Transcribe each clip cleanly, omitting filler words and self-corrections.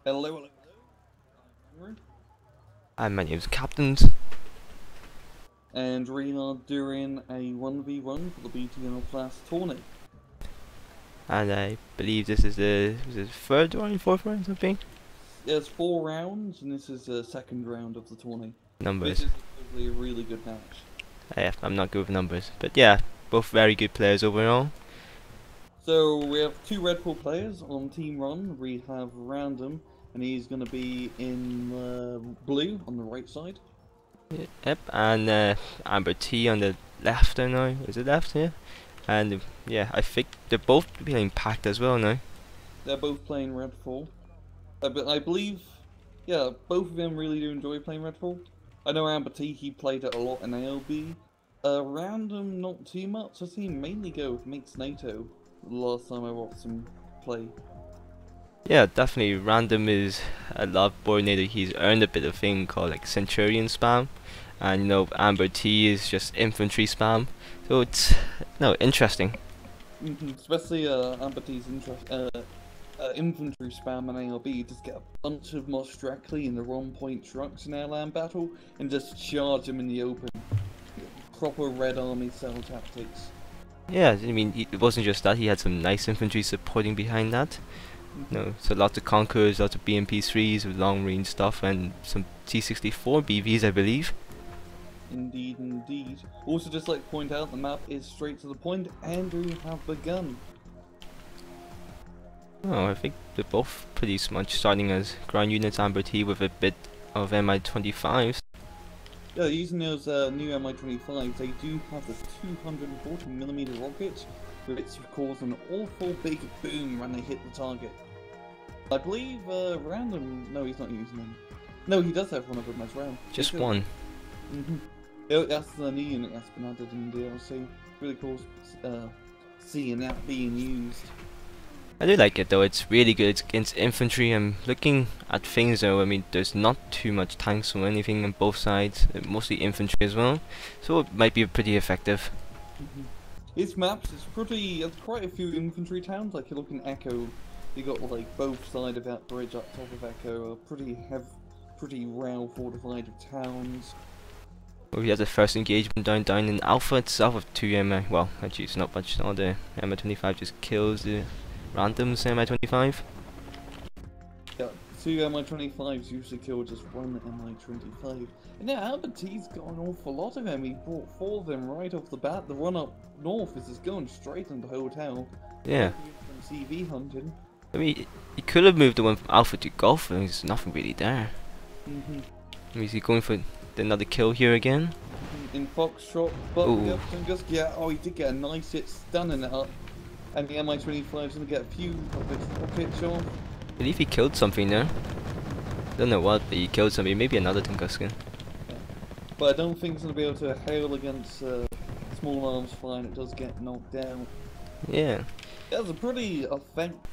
Hello, hello, hello. And my name's Captain. And we are doing a 1v1 for the BTNL Class tourney. And I believe this is the third round, fourth round, something? There's 4 rounds, and this is the second round of the tourney. This Numbers. is hopefully a really good match. I'm not good with numbers. But yeah, both very good players overall. So we have 2 Red 4 players on Team Run. We have Random, and he's going to be in blue on the right side. Yep, and AmberT on the left there now. Is it left here? And yeah, I think they're both being packed as well now. They're both playing Red 4. But I believe, yeah, both of them really do enjoy playing Red 4. I know AmberT, he played it a lot in ALB. Random, not too much. I see him mainly go with Mixed NATO the last time I watched him play. Yeah, definitely. Random is a lot coordinator. He's earned a bit of thing called like Centurion spam, and AmberT is just infantry spam. So it's interesting. Especially AmberT's infantry spam in ALB. Just get a bunch of Moss directly in the wrong point trucks in airland battle and just charge them in the open. Proper Red Army style tactics. Yeah, I mean, it wasn't just that, he had some nice infantry supporting behind that. So lots of Conquerors, lots of BMP3s with long range stuff, and some T64 BVs, I believe. Indeed, indeed. Also, just like to point out, the map is straight to the point, and we have begun. Oh, I think they're both pretty much starting as ground units, AmberT with a bit of Mi-25s. Yeah, using those new Mi-25s, they do have the 240mm rockets, which cause an awful big boom when they hit the target. I believe Random, no, he's not using them. No, he does have one of them as well. Just one. That's the new unit that's been added in DLC. Really cool seeing that being used. I do like it though, it's really good against infantry. I'm looking at things though, I mean, there's not too much tanks or anything on both sides, mostly infantry as well, so it might be pretty effective. Its maps, it's quite a few infantry towns, like you look in Echo, you got like both sides of that bridge up top of Echo are pretty well fortified towns. We had the first engagement down in Alpha itself with 2 well, actually it's not much, all the Mi-25 just kills the random Mi-25. Yeah, 2 Mi-25s usually kill just 1 Mi-25. And now AmberT's got an awful lot of them. He brought 4 of them right off the bat. The one up north is just going straight into hotel. Yeah. From CV hunting. I mean, he could have moved the one from Alpha to Golf, and there's nothing really there. I mean, is he going for another kill here again? In Foxtrot, but he did get a nice hit stunning it up. And the Mi-25's gonna get a few of its rockets off. I believe he killed something there. Don't know what, but he killed something, maybe another Tunguska. Yeah. But I don't think it's gonna be able to hail against small arms flying. It does get knocked down. Yeah. That was a pretty that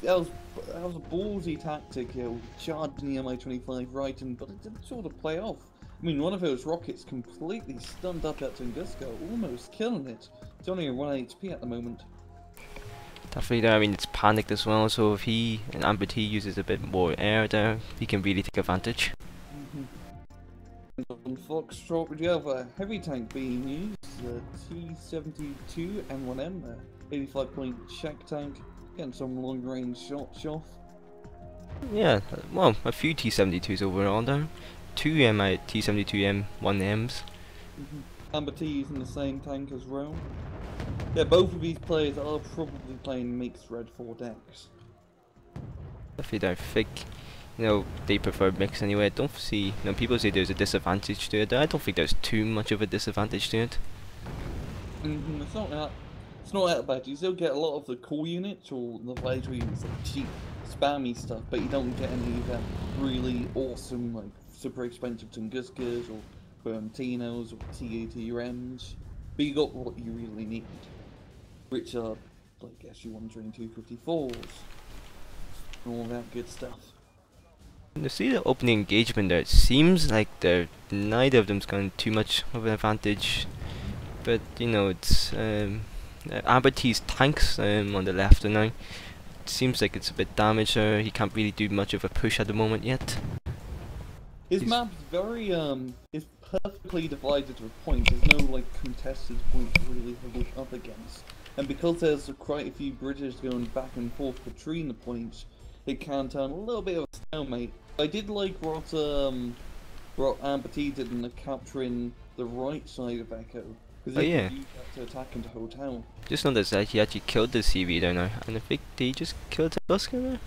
was a ballsy tactic, charging the Mi-25 right in, but it didn't sort of play off. I mean, one of those rockets completely stunned up that Tunguska, almost killing it. It's only at 1 HP at the moment. Definitely there, I mean, it's panicked as well, so if he and AmberT uses a bit more air there, he can really take advantage. On Foxtrot, we do have a heavy tank being used, the T-72 M1M, 85-point shack tank, getting some long-range shots off. Yeah, well, a few T-72s overall there. 2 T-72 M1Ms. AmberT using the same tank as well. Yeah, both of these players are probably playing mixed Red 4 decks. Definitely, I think, they prefer mix anyway. I don't see, people say there's a disadvantage to it. I don't think there's too much of a disadvantage to it. It's not that bad. You still get a lot of the cool units or the later units, like cheap, spammy stuff, but you don't get any of that really awesome, like super expensive Tunguskas or Bermatinos or T-80Ms. But you got what you really need, which are like SU-1 Train 254s and all that good stuff. You see the opening engagement there, it seems like neither of them's got too much of an advantage, but it's AmberT's tanks on the left and now seems like it's a bit damaged, so he can't really do much of a push at the moment yet. His map's very, it's perfectly divided to a point. There's no, like, contested point to really hold up against. And because there's quite a few bridges going back and forth between the points, it can turn a little bit of a stalemate. I did like what AmberT did in the capturing the right side of Echo. Because he could use that to attack into hotel. Just noticed that he actually killed the CV, don't know. And I think he just killed the Busker there.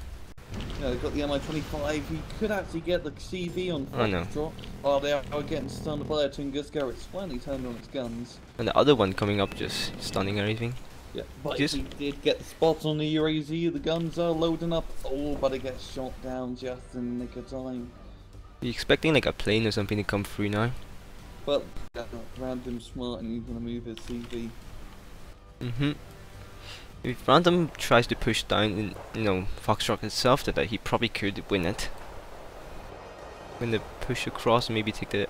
Yeah, they got the MI-25. He could actually get the CV on Foxtrot. Oh, they are getting stunned by Tungus Garrett's finally turned on its guns. And the other one coming up just stunning everything. Yeah, but he did get the spots on the UAZ. The guns are loading up. Oh, but it gets shot down just in the nick of time. Are you expecting like a plane or something to come through now? But Random smart and he's gonna move his CV. If Random tries to push down, Foxtrot itself, that he probably could win it. When they push across, maybe take the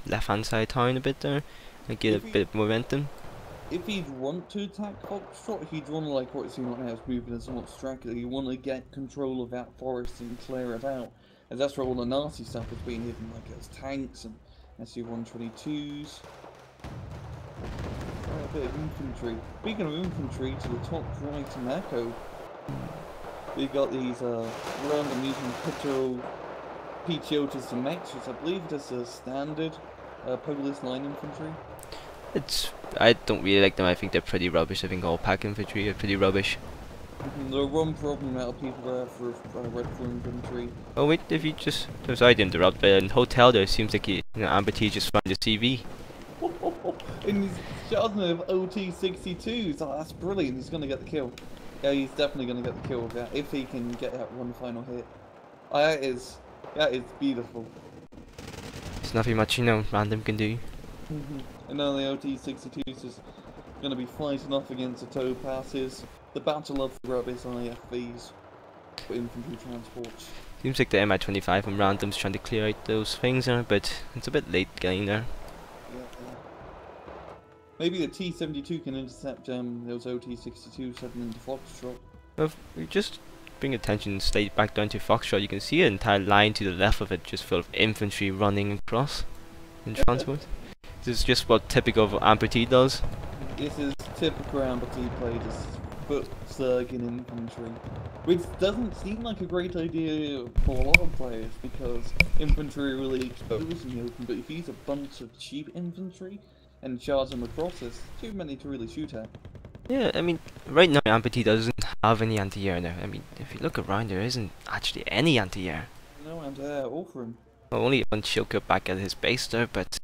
left-hand side town a bit there, and get a bit of momentum. If he'd want to attack Foxtrot, he'd want to, like what you see right now, is moving as somewhat straggly. You want to get control of that forest and clear it out. And that's where all the nasty stuff is being hidden, like as tanks and SU-122s. A bit of infantry. Speaking of infantry, to the top right in Echo, we got these Random using Patriotas and Mexes. I believe this is standard Polish line infantry. I don't really like them. I think they're pretty rubbish. I think all pack infantry are pretty rubbish. The one problem out of people there for Red for infantry. Oh wait, if you just... I'm sorry to interrupt, but in Hotel there seems like AmberT just found the CV. And he's shot with OT-62s. Oh, that's brilliant. He's going to get the kill. Yeah, he's definitely going to get the kill with that, if he can get that one final hit. Oh, that is beautiful. There's nothing much, Random can do. And now the OT-62s is going to be fighting off against the tow passes. The battle of the rubbish IFVs for infantry transports. Seems like the MI-25 and Random's trying to clear out those things there, but it's a bit late getting there. Yeah. Maybe the T-72 can intercept those OT-62s heading into Foxtrot. Well, if we just bring attention straight back down to Foxtrot, you can see an entire line to the left of it just full of infantry running across in transport. This is just what typical of AmberT does. This is typical AmberT play, just foot surging infantry. Which doesn't seem like a great idea for a lot of players, because infantry are really exposed in the open, but if you use a bunch of cheap infantry and charge them across, there's too many to really shoot at. Yeah, I mean, right now AmberT doesn't have any anti-air now. I mean, if you look around, there isn't actually any anti-air. No anti-air, all for him. Well, only one Shilker back at his base there, but,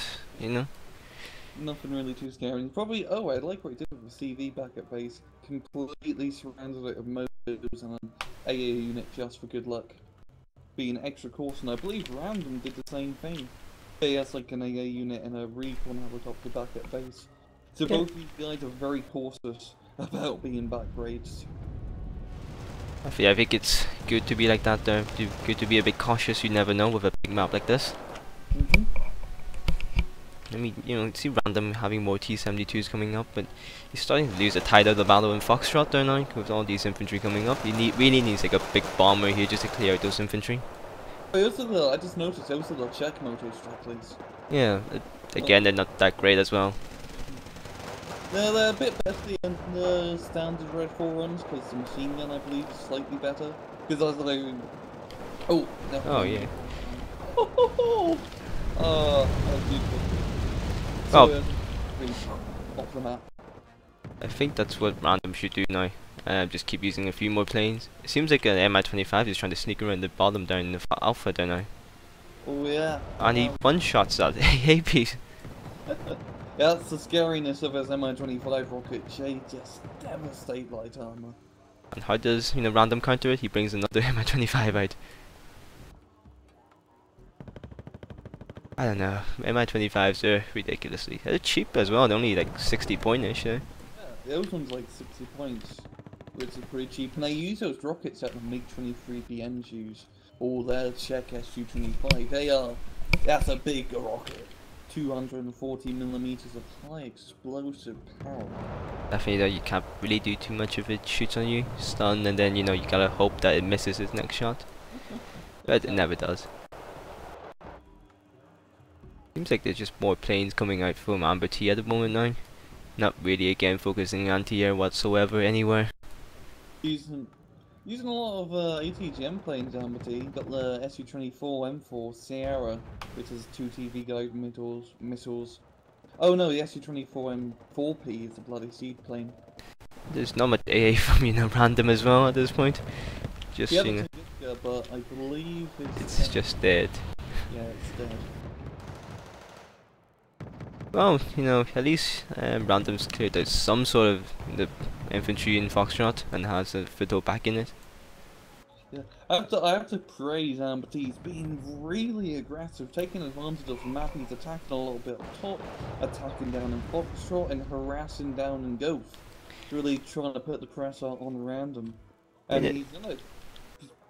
Nothing really too scary. Probably, I like what he did with the CV back at base. Completely surrounded it with motos and an AA unit just for good luck. Being extra cautious, and I believe Random did the same thing. He has like an AA unit and a recon helicopter back at base. So both these guys are very cautious about being back raids. I think it's good to be like that there. Good to be a bit cautious, you never know with a big map like this. I mean, see Random having more T-72s coming up, but he's starting to lose the tide of the battle in Foxtrot there now, with all these infantry coming up. He really needs like a big bomber here just to clear out those infantry. I just noticed they also got check motos stragglers. Yeah, again they're not that great as well. They're a bit better than the standard Red 4 runs, because the machine gun I believe is slightly better. Because I was like, oh yeah. That's beautiful. So, off the map. I think that's what Random should do now. Just keep using a few more planes. It seems like an MI-25 is trying to sneak around the bottom down in the Alpha there now. Oh yeah. And he one-shots that AA piece. Yeah, that's the scariness of his MI-25 rocket. They just devastate light armor. And how does Random counter it? He brings another MI-25 out. I don't know, MI-25s are ridiculously... They're cheap as well, they're only like 60 point-ish. Yeah, those ones like 60 points, which is pretty cheap. And they use those rockets that the MiG-23 BNs use, or their Czech Su-25. That's a big rocket. 240 millimeters of high explosive power. Definitely though, you can't really do too much if it shoots on you, stun, and then you gotta hope that it misses his next shot. But it never does. Seems like there's just more planes coming out from AmberT at the moment now. Not really again focusing anti-air whatsoever anywhere. Using a lot of ATGM planes, AmberT. Got the Su-24 M4 Sierra, which has 2 TV guided missiles. Oh no, the Su-24 M4P is the bloody seed plane. There's not much AA from Random as well at this point. Just but I believe it's just dead. Yeah, it's dead. Well, at least Random's cleared out some sort of the infantry in Foxtrot and has a Fiddle back in it. Yeah, I have to praise AmberT. He's been really aggressive, taking advantage of the map. He's attacking a little bit up top, attacking down in Foxtrot, and harassing down in Ghost. Really trying to put the pressure on Random. And he's gonna,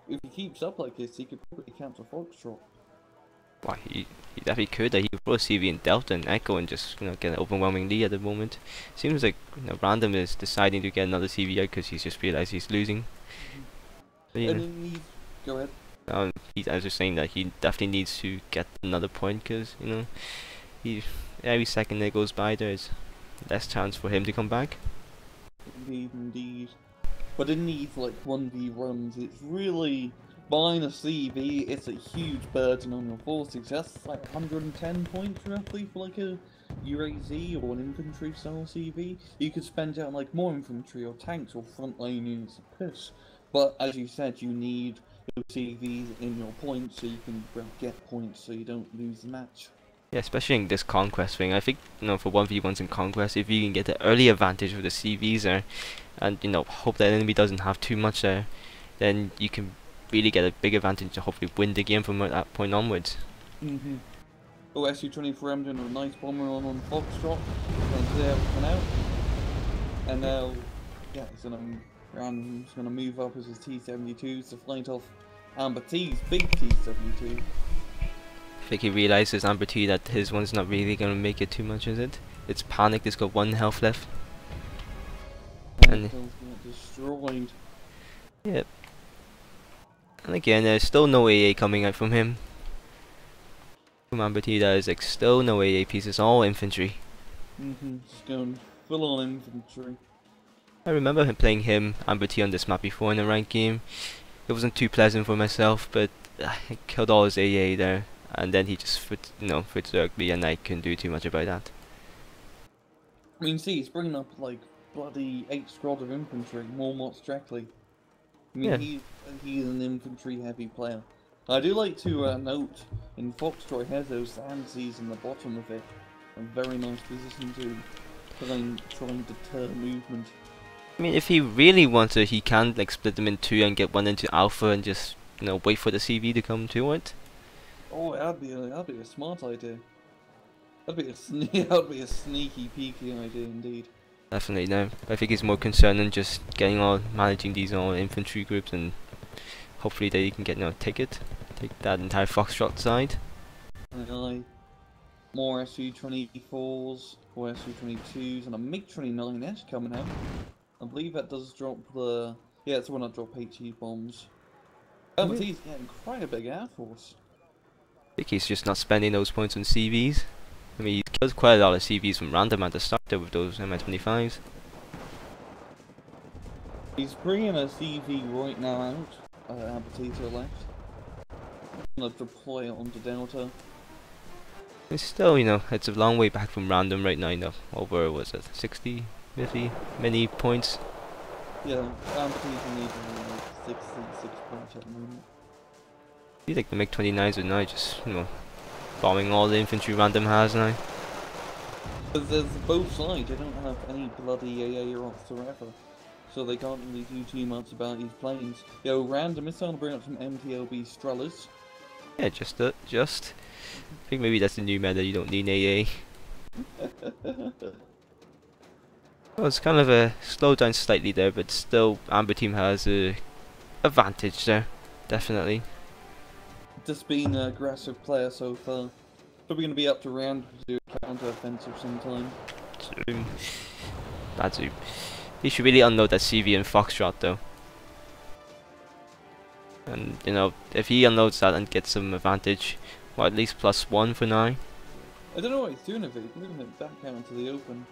if he keeps up like this, he could probably capture Foxtrot. Well, he definitely could. He could probably CV in Delta and Echo and just get an overwhelming lead at the moment. Seems like Random is deciding to get another CV out because he's just realised he's losing. But, go ahead. I was just saying that he definitely needs to get another point because every second that goes by there's less chance for him to come back. Indeed. But in these like 1v runs, it's really buying a CV. It's a huge burden on your forces. That's like 110 points roughly for like a UAZ or an infantry style CV. You could spend out like more infantry or tanks or frontline units to push. But as you said, you need your CVs in your points so you can get points so you don't lose the match. Yeah, especially in this Conquest thing. I think, for 1v1s in Conquest, if you can get the early advantage with the CVs there, and, hope that enemy doesn't have too much there, then you can really get a big advantage to hopefully win the game from that point onwards. Oh, Su-24M doing a nice bomber on Foxtrot, and there coming out. And now, yeah, Random's gonna move up as his T-72s to fight off AmberT's big T-72. I think he realizes AmberT that his one's not really gonna make it too much, is it? It's panicked, it's got 1 health left. And destroyed. Yep. And again, there's still no AA coming out from him. From AmberT, there is like still no AA pieces, all infantry. Just going full on infantry. I remember him playing AmberT on this map before in a ranked game. It wasn't too pleasant for myself, but I killed all his AA there. And then he just fits ugly, and I couldn't do too much about that. I mean, see, he's bringing up like bloody 8 squad of infantry, more Mott's directly. I mean, yeah. he's an infantry-heavy player. I do like to note in Foxtrot he has those Zanzies in the bottom of it, a very nice position to try and deter movement. I mean, if he really wants to, he can like split them in 2 and get one into Alpha and just wait for the CV to come to it. Oh, that'd be a smart idea. That'd be a sneaky, peeky idea indeed. Definitely no. I think he's more concerned than just managing these all infantry groups, and hopefully they can get take that entire Foxtrot side. More Su-24s, or Su-22s, and a MiG-29S coming out. I believe that does drop the... Yeah, it's the one that drop HE bombs. Oh, but he's getting quite a big air force. I think he's just not spending those points on CVs. I mean, he killed quite a lot of CVs from Random at the start there with those Mi-25s. He's bringing a CV right now out, AmberT to the left. I'm gonna deploy it onto Delta. It's still, it's a long way back from Random right now, over, was it, 60, 50, many points? Yeah, AmberT's needing like 66 points at the moment. I feel like the MiG-29s are now just, bombing all the infantry Random has now. Because there's both sides, they don't have any bloody AA whatsoever. So they can't really do too much about these planes. Yo, Random is starting to bring up some MTLB Strullers. Yeah, just. I think maybe that's the new meta, you don't need AA. Well, it's kind of a slowed down slightly there, but still Amber team has a advantage there, definitely. Just being an aggressive player so far. Probably going to be up to round to do a counter-offensive sometime. That's it. He should really unload that CV and Foxtrot though. And you know, if he unloads that and gets some advantage, well, at least +1 for now. I don't know what he's doing if he's moving it back out into the open.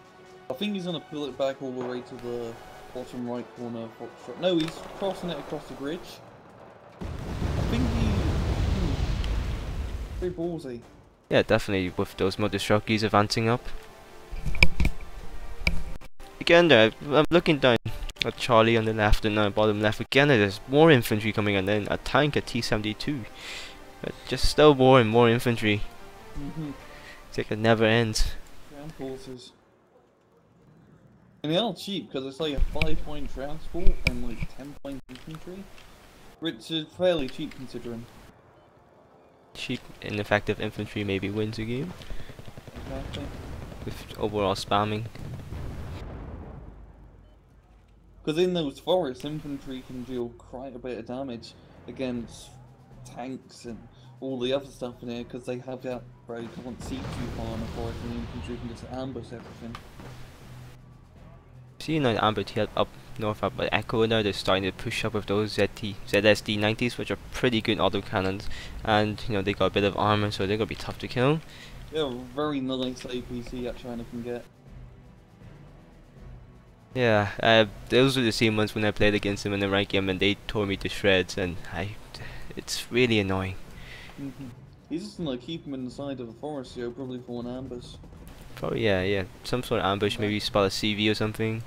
I think he's going to pull it back all the way to the bottom right corner of Foxtrot. No, he's crossing it across the bridge. I think he... very ballsy. Yeah, definitely with those motor jockeys advancing up. Again there, I'm looking down at Charlie on the left and now bottom left. Again there's more infantry coming and then a tank at T-72. But just still more and more infantry. It's like it never ends. Ground forces. And they aren't cheap because it's like a 5-point transport and like 10-point infantry. Which is fairly cheap considering. Cheap, ineffective infantry maybe wins a game. Exactly. With overall spamming. Because in those forests, infantry can deal quite a bit of damage against tanks and all the other stuff in here because they have that where you can't see too far in the forest and the infantry can just ambush everything. See now AmberT up north up by Echo now, they're starting to push up with those ZSD-90s, which are pretty good autocannons, and you know they got a bit of armor, so they're gonna be tough to kill. Yeah, very nice APC that China can get. Yeah, those were the same ones when I played against them in the rank game, and they tore me to shreds, and it's really annoying. He's just gonna keep him in the side of the forest here, probably for an ambush. Probably, yeah, some sort of ambush, maybe spot a CV or something.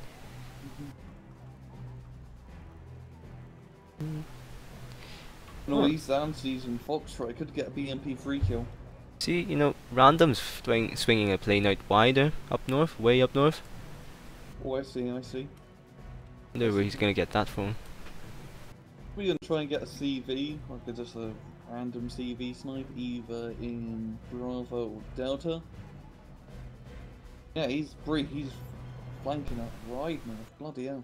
No, he's anti-season Foxtrot. I could get a BMP free kill. See, you know, Random's swinging a plane out wider, up north, way up north. Oh, I see, I see. Wonder where he's gonna get that from. We're gonna try and get a CV, like just a random CV snipe, either in Bravo or Delta. Yeah, he's flanking up right now. Bloody hell.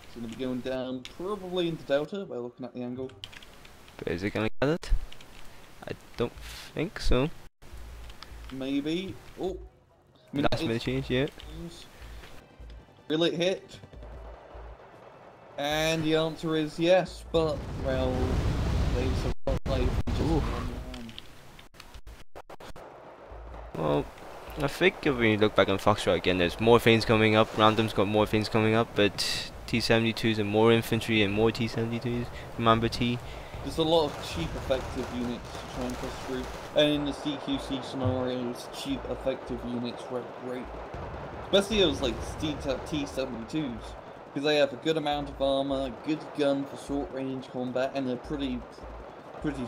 He's gonna be going down probably into Delta by looking at the angle. But is it gonna get it? I don't think so. Maybe. Oh, Last minute change, yeah. Will it hit? And the answer is yes, but well, they survived just one round. Well, I think if we look back on Foxtrot again, there's more things coming up. Random's got more things coming up, but T-72s and more infantry and more T-72s from AmberT. There's a lot of cheap effective units to try and push through, and in the CQC scenarios, cheap effective units work great. Especially those like T-72s, because they have a good amount of armor, a good gun for short range combat, and they're pretty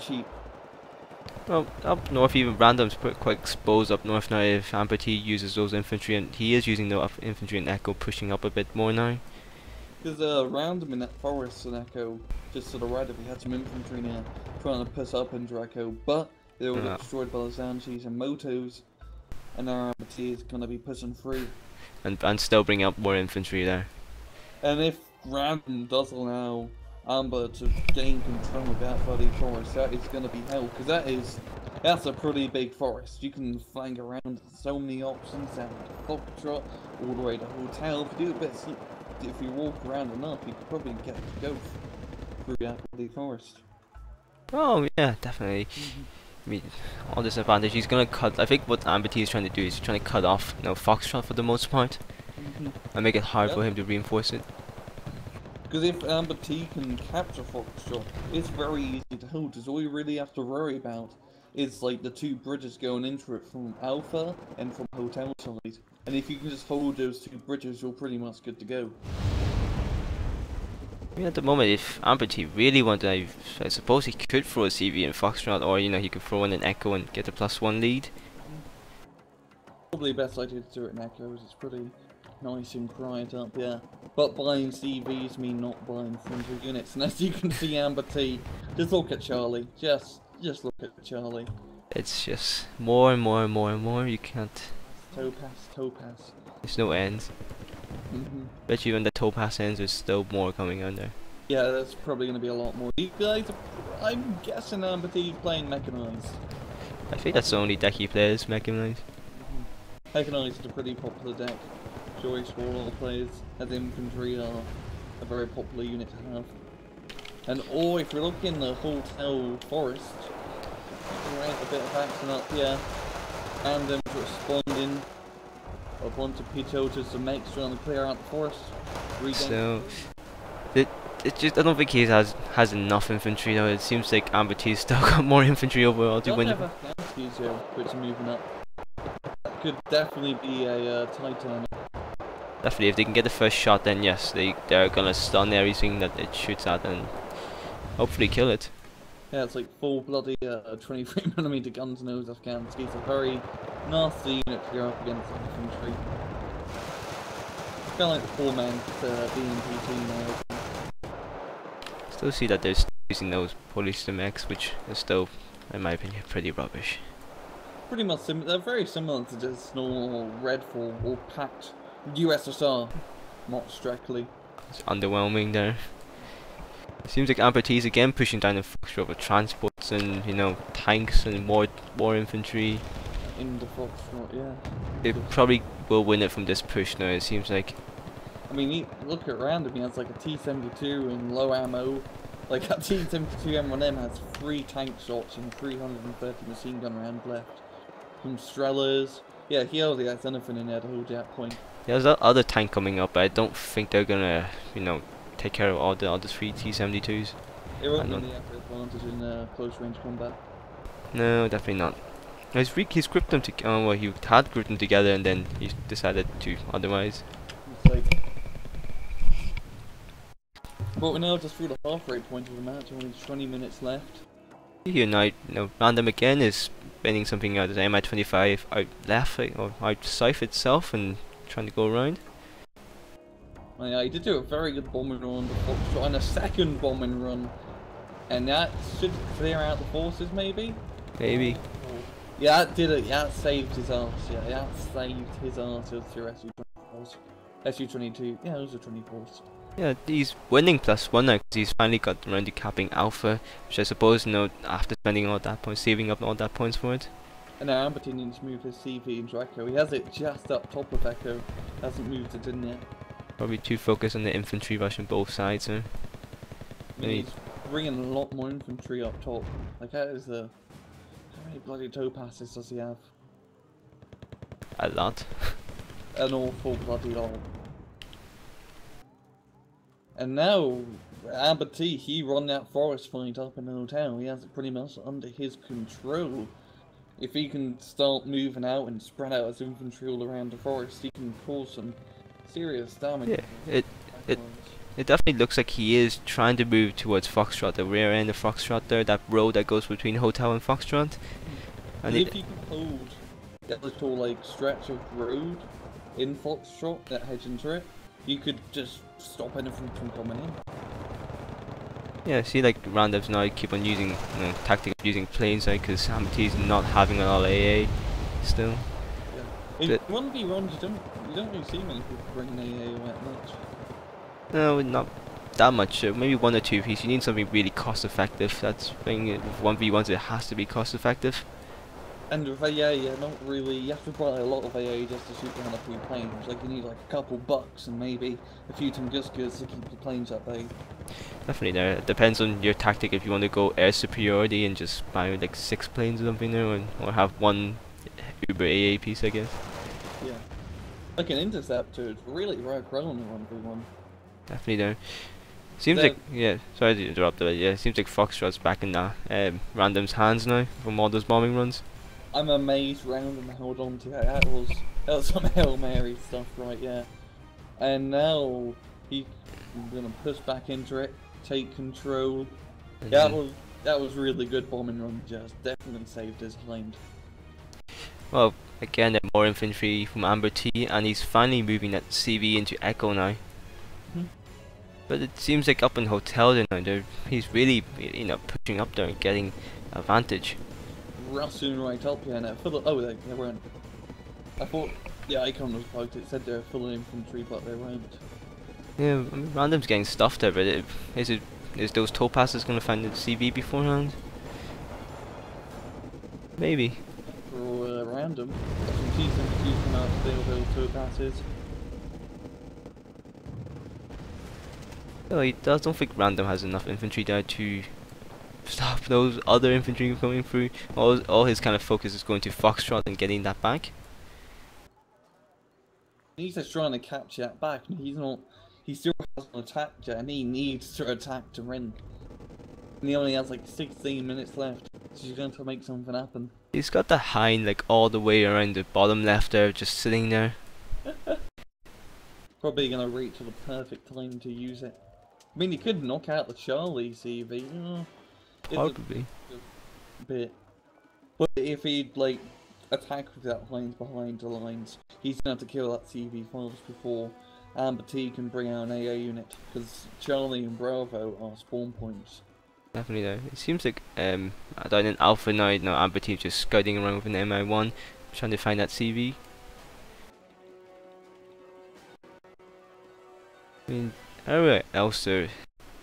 cheap. Well, up north even Random's quite exposed up north now if AmberT uses those infantry, and he is using the infantry and Echo pushing up a bit more now. Because Random in that forest and Echo, just to the right if he had some infantry now, trying to push up into Echo, but they will get destroyed by the Zanchis and Motos, and now AmberT is going to be pushing through. And still bring up more infantry there. And if Random does allow Amber to gain control of that bloody forest, that is going to be hell, because that's a pretty big forest. You can flank around so many options, down to Foxtrot, all the way to Hotel. If you walk around enough, you could probably get to go through that bloody forest. Oh yeah, definitely. I mean, all this advantage, he's gonna cut. I think what AmberT is trying to do is trying to cut off, you know, Foxtrot for the most part, and make it hard for him to reinforce it. Because if AmberT can capture Foxtrot, it's very easy to hold. Because all you really have to worry about is like the two bridges going into it from Alpha and from Hotel side. And if you can just hold those two bridges, you're pretty much good to go. I mean, at the moment, if AmberT really wanted, I suppose he could throw a CV in Foxtrot, or you know, he could throw in an Echo and get a +1 lead. Probably the best idea to do it in Echoes. It's pretty nice and quiet up, yeah. But buying CVs mean not buying frontal units. And as you can see, AmberT, just look at Charlie. Just look at Charlie. It's just more and more and more and more. You can't. Topaz. There's no end. Bet you when the Topaz ends, there's still more coming on there. Yeah, there's probably going to be a lot more. You guys, I'm guessing AmberT playing mechanized. I think that's the only deck he plays, Mechanized. Mechanized is a pretty popular deck. Choice for a lot of players, as infantry are a very popular unit to have. And if you're looking the Hotel Forest, right, a bit of action up here. And then responding. I want to pitch out to some mechs trying to clear out the forest. So, it just, I don't think he has enough infantry though. It seems like AmberT's still got more infantry overall to win. Which are moving up. That could definitely be a tight turn. Definitely, if they can get the first shot, then yes, they're gonna stun everything that it shoots at and hopefully kill it. Yeah, it's like full bloody 23mm guns nose Afghansky. It's a very nasty unit to go up against infantry. It's kind of like the 4-man BMP team now. Still see that they're still using those Polish mechs, which is still, in my opinion, pretty rubbish. Pretty much they're very similar to just normal Redfall or packed USSR, not strictly. It's underwhelming there. Seems like AmberT's again pushing down the Foxtrot with transports and, you know, tanks and more infantry. In the Foxtrot, yeah. It probably will win it from this push now, it seems like. I mean, look at Random, he has like a T-72 and low ammo. Like that T-72 M1M has 3 tank shots and 330 machine gun rounds left. Some Strellas. Yeah, he already has anything in there to hold that point. There's that other tank coming up, but I don't think they're gonna, you know, take care of all the other 3 T-72s. It won't really have the advantage in close range combat. No, definitely not. He's grouped them well, he had grouped them together and then he decided to otherwise. Like, but we're now just through the halfway point of the match, only 20 minutes left. Here now, Random again is spinning something out of the MI-25 out left, or out south itself and trying to go around. Oh, yeah, he did do a very good bombing run and a second bombing run. And that should clear out the forces, maybe? Maybe. Yeah, that did it. Yeah, that saved his ass. Yeah, that saved his ass. It was through SU-24s. SU-22. Yeah, those are 24s. Yeah, he's winning +1 now because he's finally got around to capping Alpha, which I suppose, you know, after spending all that points, saving up all that points for it. And now AmberT needs to move his CV into Echo. He has it just up top of Echo. Hasn't moved it in yet. Probably too focused on the infantry rush on both sides, huh? I mean, he's bringing a lot more infantry up top. Like, that is the... How many bloody toe passes does he have? A lot. An awful bloody lot. And now, AmberT, he run that forest fight up in the hotel. He has it pretty much under his control. If he can start moving out and spread out his infantry all around the forest, he can cause some serious damage. Yeah, it definitely looks like he is trying to move towards Foxtrot, the rear end of Foxtrot there, that road that goes between Hotel and Foxtrot. And if you can hold that little like stretch of road in Foxtrot that heads into it, you could just stop anything from coming in. Yeah, see, like Random's now keep on using, you know, tactic of using planes, like, because AmberT's not having a lot of AA still. Yeah. In 1v1s, you don't really see many people bringing AA that much. No, not that much. Maybe 1 or 2 pieces. You need something really cost effective. That's the thing. With 1v1s, it has to be cost effective. And with AA, not really. You have to buy a lot of AA just to shoot down a few planes. Like, you need like a couple bucks and maybe a few Tunguskis to keep the planes at bay. Definitely there. It depends on your tactic. If you want to go air superiority and just buy like 6 planes or something there, or have 1 Uber AA piece, I guess. Yeah. Like an interceptor, it's really rare grown in 1v1. Definitely there. Seems like, yeah, sorry to interrupt, but yeah, it seems like Foxtrot's back in Random's hands now from all those bombing runs. I'm amazed Random held on to that. That was some Hail Mary stuff, right? Yeah. And now he's gonna push back into it, take control. Yeah, that was really good bombing run. Just definitely saved his hind. Well, again, more infantry from AmberT, and he's finally moving that CV into Echo now. But it seems like up in Hotel now, he's really, you know, pushing up there and getting advantage. Rushing right up, yeah. Now, they weren't. I thought the icon was bugged. It said they were full of infantry, but they weren't. Yeah, I mean, Random's getting stuffed there, but is those topasses going to find the CV beforehand? Maybe. For random. Some T-72s come out to deal with two passes. No, he does. Don't think Random has enough infantry there to stop those other infantry coming through. All his kind of focus is going to Foxtrot and getting that back. He's just trying to capture that back, and he's not. He still hasn't attacked yet, and he needs to attack to win. And he only has like 16 minutes left, so he's going to make something happen. He's got the hind like all the way around the bottom left there, just sitting there. Probably going to reach at the perfect time to use it. I mean, he could knock out the Charlie CV. Probably. A bit. But if he'd like attack with that hind behind the lines, he's going to have to kill that CV5 before AmberT can bring out an AA unit, because Charlie and Bravo are spawn points. Definitely though. It seems like down in Alpha now, AmberT just scouting around with an MI1, trying to find that CV. I mean, everywhere else there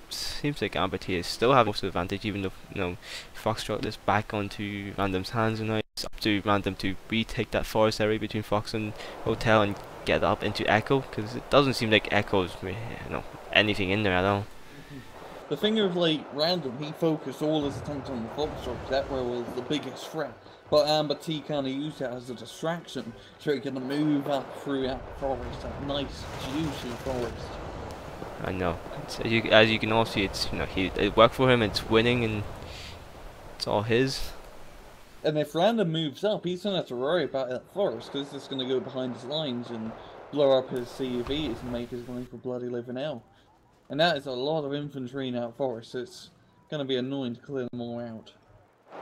seems like AmberT is still having most of the advantage, even though Foxtrot is back onto Random's hands, and now it's up to Random to retake that forest area between Fox and Hotel and get up into Echo, because it doesn't seem like Echo's anything in there at all. The thing with like Random, he focused all his attention on the Foxtrot, because that was the biggest threat. But AmberT kind of used it as a distraction, so he can move up through that forest, that nice, juicy forest. I know. As you can all see, it's it worked for him. It's winning, and it's all his. And if Random moves up, he's gonna have to worry about that forest, because it's gonna go behind his lines and blow up his CVs and make his life a bloody living hell. And that is a lot of infantry in that forest. So it's gonna be annoying to clear them all out.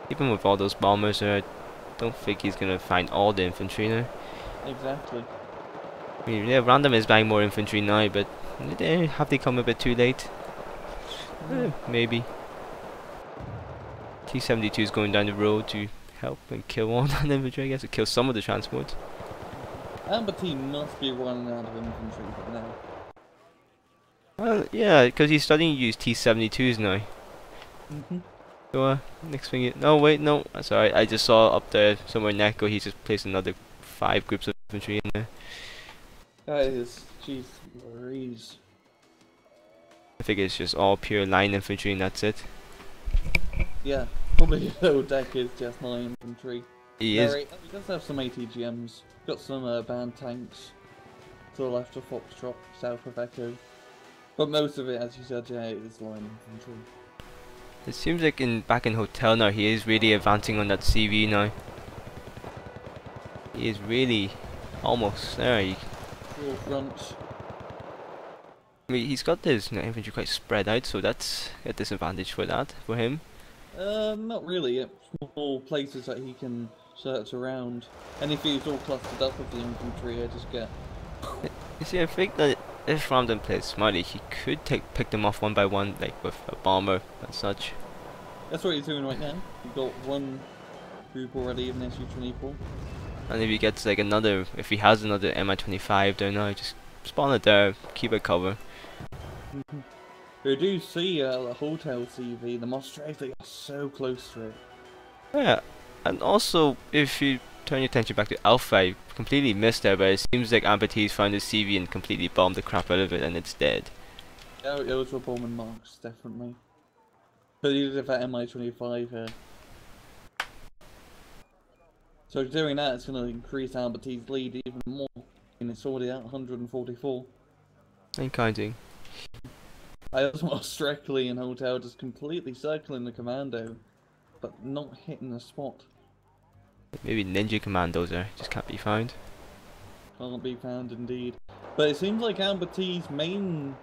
Even with all those bombers there, I don't think he's gonna find all the infantry there. Exactly. I mean, yeah, Random is buying more infantry now, but have they come a bit too late? Maybe. T-72 is going down the road to help and kill all that infantry, I guess, to kill some of the transport. AmberT must be running out of infantry by now. Well, yeah, because he's starting to use T-72s now. So, next thing no, wait, no, sorry, I just saw up there somewhere in Echo, he's just placed another 5 groups of infantry in there. That is, jeez Louise. I think it's just all pure line infantry and that's it. Yeah, probably the whole deck is just line infantry. He does have some ATGMs, got some band tanks to the left of Foxtrot, south of Echo. But most of it, as you said, yeah, is line infantry. It seems like back in Hotel now, he is really advancing on that CV now. He is really almost there. Full front. I mean, he's got his infantry quite spread out, so that's a disadvantage for him. Not really. Small places that he can search around. And if he's all clustered up with the infantry, I just get... You see, I think that if Random plays smartly, he could pick them off one by one, like with a bomber and such. That's what he's doing right now. You've got one group already in SU-24. And if he gets like another, if he has another Mi-25 there now, just spawn it there, keep it cover. We do see the Hotel CV, the Mostrate, they are so close to it. Yeah, and also if you turn your attention back to Alpha, I completely missed there, but it seems like AmberT's found the CV and completely bombed the crap out of it and it's dead. Yeah, it was for bombing marks, definitely. But he did have that Mi-25 here. So doing that, it's going to increase AmberT's lead even more. And it's already at 144. Ain't counting. I also want Streckley and Hotel just completely circling the commando, but not hitting the spot. Maybe ninja commandos there, just can't be found. Can't be found indeed. But it seems like AmberT's main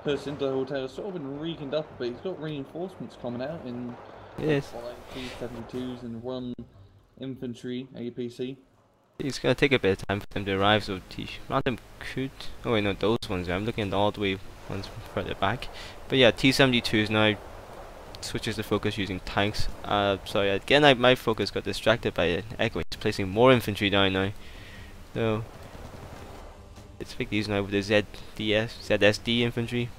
push into the Hotel has sort of been weakened up a bit. He's got reinforcements coming out in T-72s and one infantry APC. It's gonna take a bit of time for them to arrive, so Random could... Oh wait, no, those ones there. I'm looking at all the way ones further back. But yeah, T-72s now switches the focus using tanks. Sorry, again, my focus got distracted by Echo. He's placing more infantry down now. So, let's pick these now with the ZSD infantry.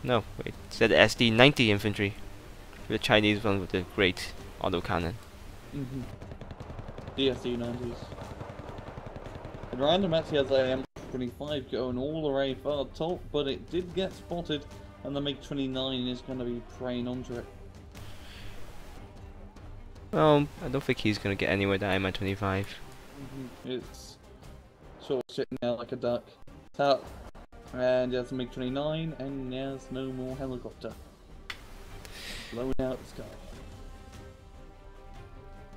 No, wait, ZSD 90 infantry. The Chinese one with the great autocannon. Mm-hmm. DSD 90s. And Random actually has a M25 going all the way far top, but it did get spotted, and the MiG-29 is going to be preying onto it. I don't think he's gonna get anywhere that MI-25. It's sort of sitting there like a duck. Tap. And there's a MiG-29, and there's no more helicopter. Blowing out the sky.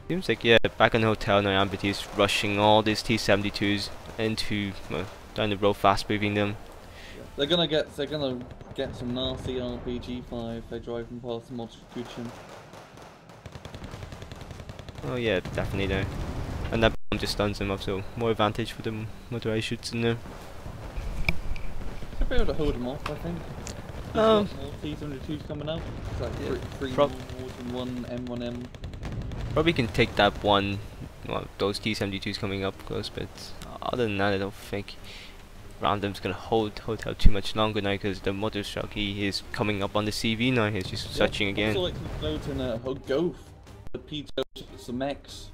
Seems like, yeah, back in the hotel now, AmberT is rushing all these T-72s into, down the road, fast moving them. They're gonna get some nasty RPG fire if they're driving past the Motor. Oh yeah, definitely there. And that bomb just stuns them up, so more advantage for the motorized shoots in there. Should be able to hold them off, I think. More T-72s coming out. It's like yeah, three more than one M1M. Probably can take that one, well, those T-72s coming up close, but other than that, I don't think Random's gonna hold hotel too much longer now, because the motor jockey is coming up on the CV now. He's just searching again. Also, like to note in Golf, the P-some X,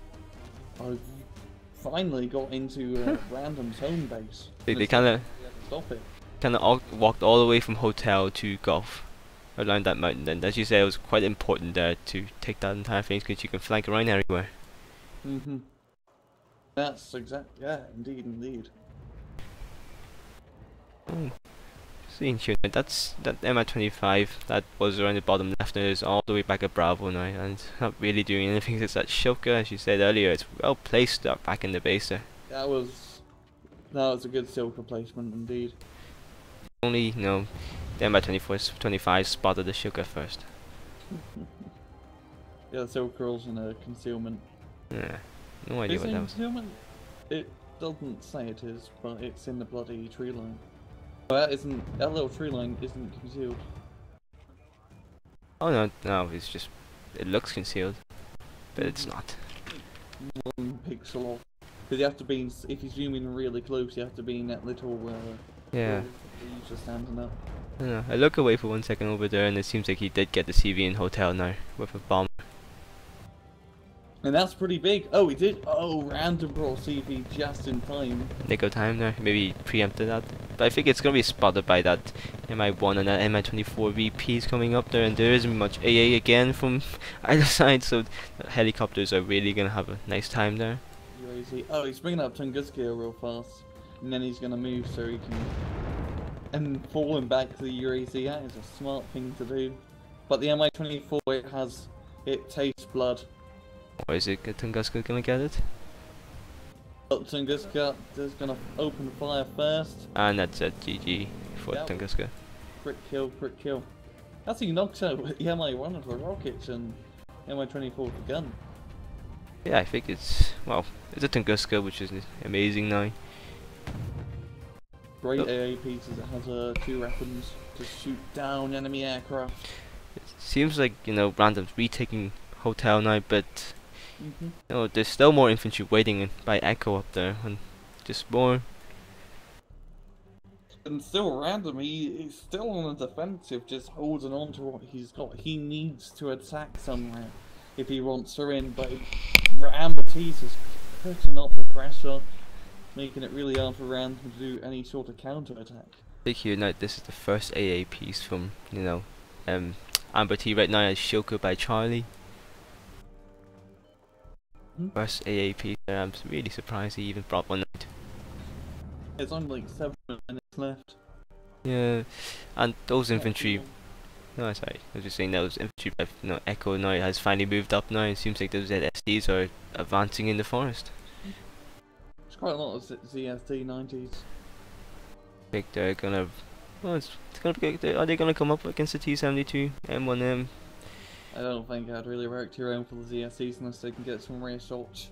I've finally got into Random's home base. They kind of walked all the way from hotel to Gulf around that mountain, and as you say, it was quite important there to take that entire thing, because you can flank around everywhere. That's yeah, indeed. Oh, seeing here, that's that MI-25 that was around the bottom left now is all the way back at Bravo now, and not really doing anything. It's that Shilka, as you said earlier, it's well placed back in the base there. That was a good Silka placement indeed. Only, the MI-25 spotted the Shilka first. Yeah, the Silk Girl's in a concealment. Yeah, no idea what that was. Concealment? It doesn't say it is, but it's in the bloody tree line. That little tree line isn't concealed. Oh no, it's just, it looks concealed, but it's not. 1 pixel off. Because you have to be, if you zoom in really close, you have to be in that little, yeah. Just standing up. I don't know. I look away for 1 second over there, and it seems like he did get the CV in hotel now with a bomb. And that's pretty big. Oh, he did. Oh, Random brought CV just in time. Nick of time there. Maybe preempted that. But I think it's gonna be spotted by that MI1 and that MI24 VPs coming up there, and there isn't much AA again from either side, so helicopters are really gonna have a nice time there. Oh, he's bringing up Tunguska real fast, and then he's gonna move so he can. And falling back to the UAZ, that is a smart thing to do. But the MI24, it tastes blood. Or is it Tunguska gonna get it? Tunguska is gonna open fire first. And that's a GG for Tunguska. Crit kill. That's he knocks out the MI1 with the rockets and MI24 with the gun. Yeah, I think it's a Tunguska, which is amazing now. Great AA pieces. It has 2 weapons to shoot down enemy aircraft. It seems like Random's retaking hotel now, but there's still more infantry waiting by Echo up there, and just more. And still Random, he's still on the defensive, just holding on to what he's got. He needs to attack somewhere if he wants to win, but AmberT is putting up the pressure, making it really hard for Random to do any sort of counter-attack. Big here now, this is the first AA piece from, AmberT right now as Shilka by Charlie. First AA piece there, I'm really surprised he even brought one out. It's only like 7 minutes left. Yeah, and those infantry... No, sorry, I was just saying those infantry, Echo now has finally moved up now. It seems like those ZSDs are advancing in the forest. There's quite a lot of ZSD 90s. I think they're gonna... Well, it's gonna be... Are they gonna come up against the T-72, M1M? I don't think I'd really work around for the ZSDs unless they can get some rear shots.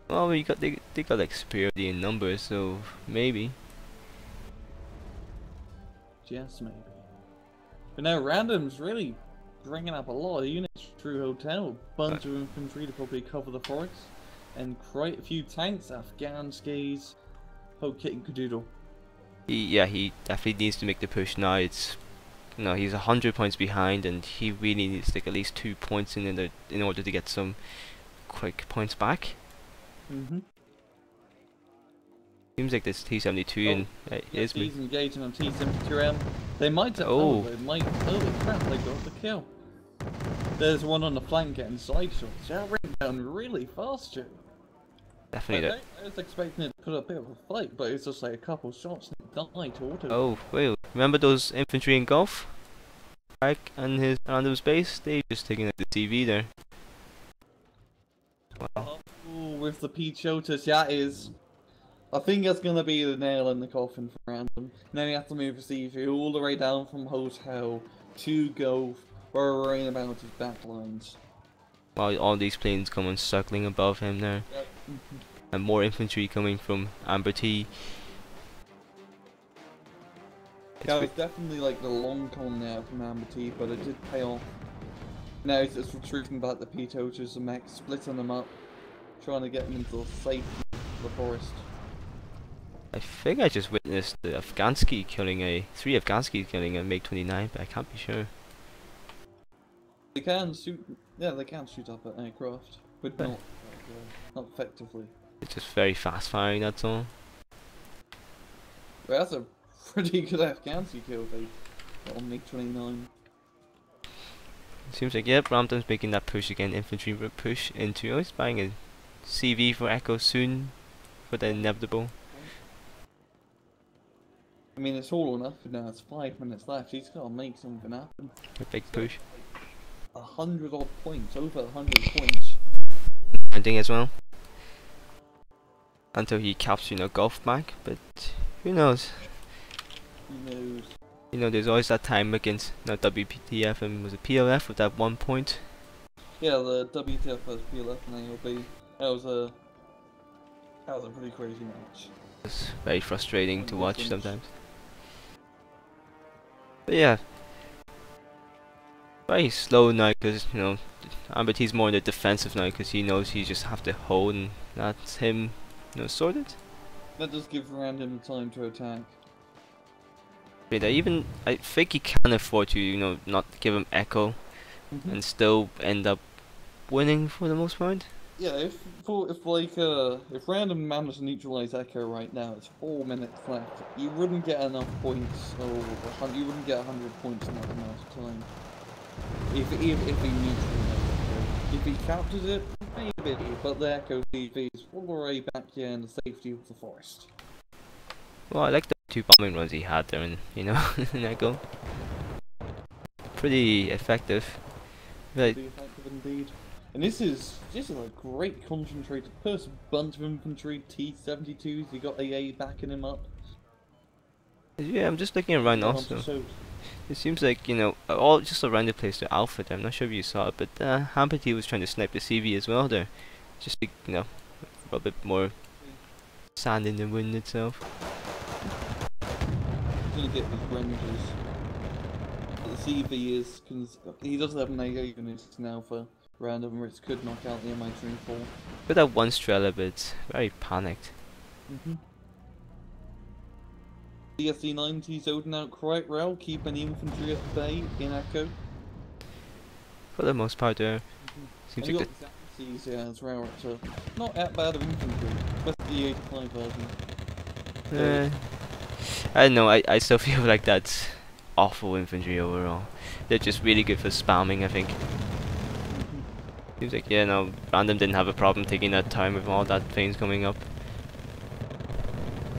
Well, they got like superiority in numbers, so maybe. Just maybe. But now Random's really bringing up a lot of units through hotel. Bunch of infantry to probably cover the forest, and quite a few tanks, Afghan skis, whole kit and cadoodle. He definitely needs to make the push now. He's 100 points behind, and he really needs to take at least 2 points in order to get some quick points back. Seems like this T72 and is he's engaging on T72M. They might have. Oh. They might. Holy crap! They got the kill. There's one on the flank getting side shots. They're running down really fast, Joe. definitely. I was expecting it to put a bit of a fight, but it's just like a couple shots and it died to auto. Oh, wait. Remember those infantry in Gulf? Back on his Random's base? They just taking like the TV there. Wow. Oh, with the Peachotas, yeah, it is. I think that's gonna be the nail in the coffin for Random. And then you have to move the CV all the way down from Hotel to Gulf, worrying about his backlines. While all these planes coming circling above him there. Yep. And more infantry coming from AmberT. That was definitely like the long con there from AmberT, but it did pay off. Now it's just retreating back the Peachotas and Max, splitting them up, trying to get them into the safety of the forest. I think I just witnessed the Afghansky killing three Afghanskys killing a MiG-29, but I can't be sure. They can shoot, yeah, they can shoot up at aircraft, but not effectively. It's just very fast firing, that's all. Well, that's a pretty good Afghansky kill on MiG-29. Seems like, yep, Rampton's making that push again, infantry push into, he's buying a CV for Echo soon, for the inevitable. I mean, it's all or nothing now, it's 5 minutes left, he's got to make something happen. A big push. 100 odd points, over 100 points. Ending as well. Until he captures, Gulf back, but who knows? Who knows? There's always that time against WPTF and was it PLF with that 1 point? Yeah, the WTF vs PLF and ALB. That was a pretty crazy match. It's very frustrating to watch sometimes. But yeah, very slow now because AmberT's more in the defensive now because he knows he just have to hold and that's him, sorted. That does give Random time to attack. But I think he can afford to not give him Echo and still end up winning for the most part. Yeah, if Random managed to neutralize Echo right now, it's 4 minutes left. You wouldn't get enough points, or you wouldn't get 100 points in that amount of time. If he neutralized Echo. If he captures it, maybe, but the Echo TV is all the way back here in the safety of the forest. Well, I like the 2 bombing runs he had there, and in Echo. Pretty effective. Right. Pretty effective indeed. And this is a great concentrated first bunch of infantry, T-72s, you got AA backing him up. Yeah, I'm just looking around also. It seems like, all just around the place they're alpha there. I'm not sure if you saw it, but AmberT was trying to snipe the CV as well there. Just to, a bit more sand in the wind itself. He's gonna get his ranges. But the CV is, he doesn't have an AA unit now for Random, which could knock out the Mi-24. But that one Strela, but it's very panicked. The SC-90's holding out quite well, keeping the infantry at bay in Echo. For the most part there. Seems like the Z's, yeah, as well, so not that bad of infantry, especially the 85 version. I don't know, I still feel like that's awful infantry overall. They're just really good for spamming, I think. Seems like, yeah, no, Random didn't have a problem taking that time with all that planes coming up.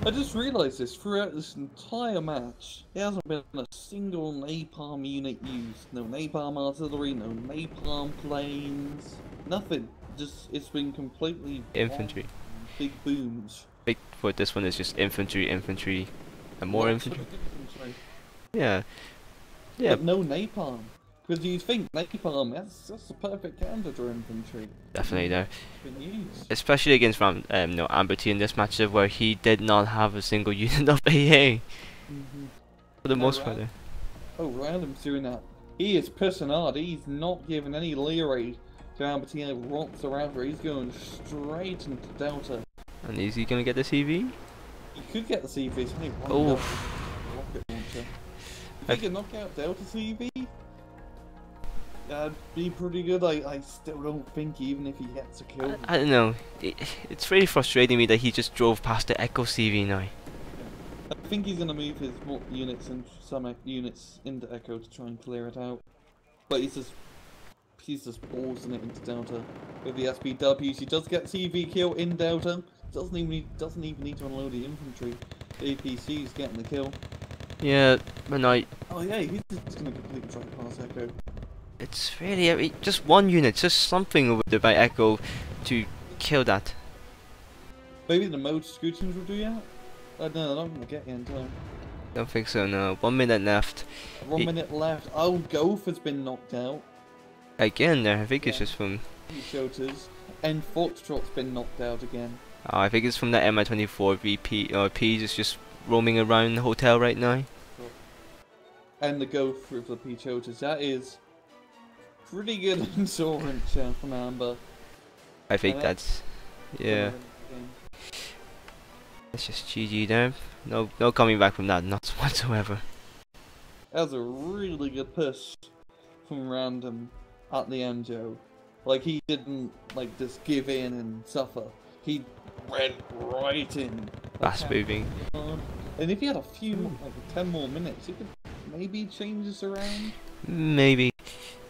I just realised this, throughout this entire match, there hasn't been a single napalm unit used. No napalm artillery, no napalm planes, nothing. Just, it's been completely infantry. Big booms. Big for this one is just infantry, and more infantry. Yeah. Yeah. But no napalm. Because you think napalm, that's the perfect counter to infantry. Definitely there. Especially against AmberT in this matchup where he did not have a single unit of AA. For the most part there. Oh, Random's doing that. He is pushing hard. He's not giving any leeway to AmberT. Rocks around her. He's going straight into Delta. And is he going to get the CV? He could get the CV. It's only one rocket launcher. If he can knock out Delta CV, That'd be pretty good. I still don't think even if he gets a kill. I don't know. It's really frustrating me that he just drove past the Echo CV now. I think he's gonna move his units and some units into Echo to try and clear it out. But he's just ballsing it into Delta with the SPWs. He does get CV kill in Delta. Doesn't even need to unload the infantry. The APC's getting the kill. Yeah, but now Oh yeah, he's just gonna completely try to pass Echo. it's really just one unit, just something over there by Echo to kill that. Maybe the mode scootings will do that? I don't know, they're not gonna get you in time. Don't think so, no. 1 minute left. 1 minute left. Oh, Golf has been knocked out. Again there, I think it's just from... Shoters. And Foxtrot's been knocked out again. Oh, I think it's from the MI24 VP, or P is just roaming around the hotel right now. And the Golf with the Peachoters. That is pretty good insurance from Amber. I think that's... yeah. It's just GG there. No coming back from that, not whatsoever. That was a really good push from Random at the end, Joe. Like, he didn't, like, just give in and suffer. He went right in. Fast moving. And if he had a few more, like 10 more minutes, he could maybe change this around. Maybe.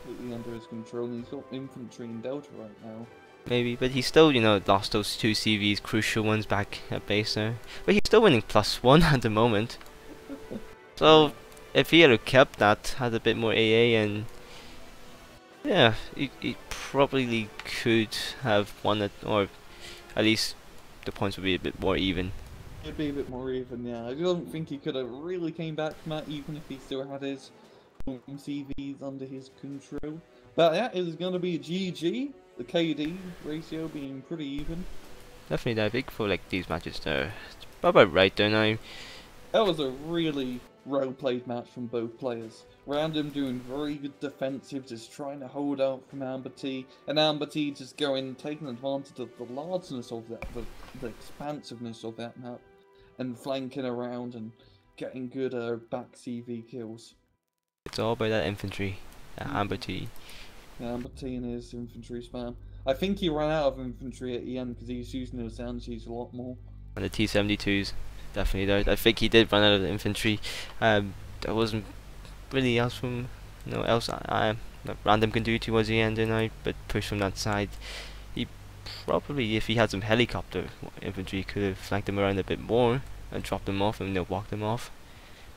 Completely under his control, and he's got infantry in Delta right now. Maybe, but he still, you know, lost those 2 CVs, crucial ones back at base there. But he's still winning +1 at the moment. So, if he had kept that, had a bit more AA, and yeah, he probably could have won it, or at least the points would be a bit more even. It'd be a bit more even, yeah. I don't think he could have really came back from that, even if he still had his CVs under his control. But that is going to be a GG. The KD ratio being pretty even. Definitely that big for like these matches there. It's about right there now. That was a really well-played match from both players. Random doing very good defensive, just trying to hold out from AmberT, and AmberT just taking advantage of the largeness of that, the expansiveness of that map, and flanking around and getting good back CV kills. It's all about that infantry, that AmberT. Yeah, AmberT and his infantry spam. I think he ran out of infantry at the end because he was using those Anjis a lot more. And the T-72s, definitely there. I think he did run out of the infantry. There wasn't really else from, that Random can do towards the end, but push from that side. He probably, if he had some helicopter infantry, could have flanked them around a bit more and dropped them off and walked them off.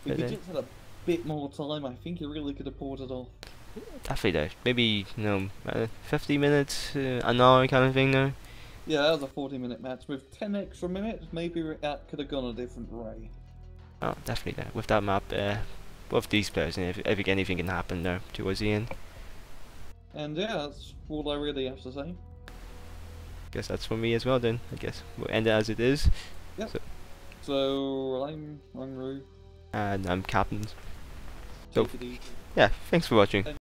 If he just had a bit more time, I think he really could have pulled it off. Definitely there. Maybe 50 minutes, an hour kind of thing there. Yeah, that was a 40-minute match with 10 extra minutes. Maybe that could have gone a different way. Oh, definitely there. With that map, with these players, and if anything can happen there towards the end. And yeah, that's all I really have to say. Guess that's for me as well. Then I guess we'll end it as it is. Yep. So I'm Rungru. And I'm Captain. So Take it easy. yeah, thanks for watching.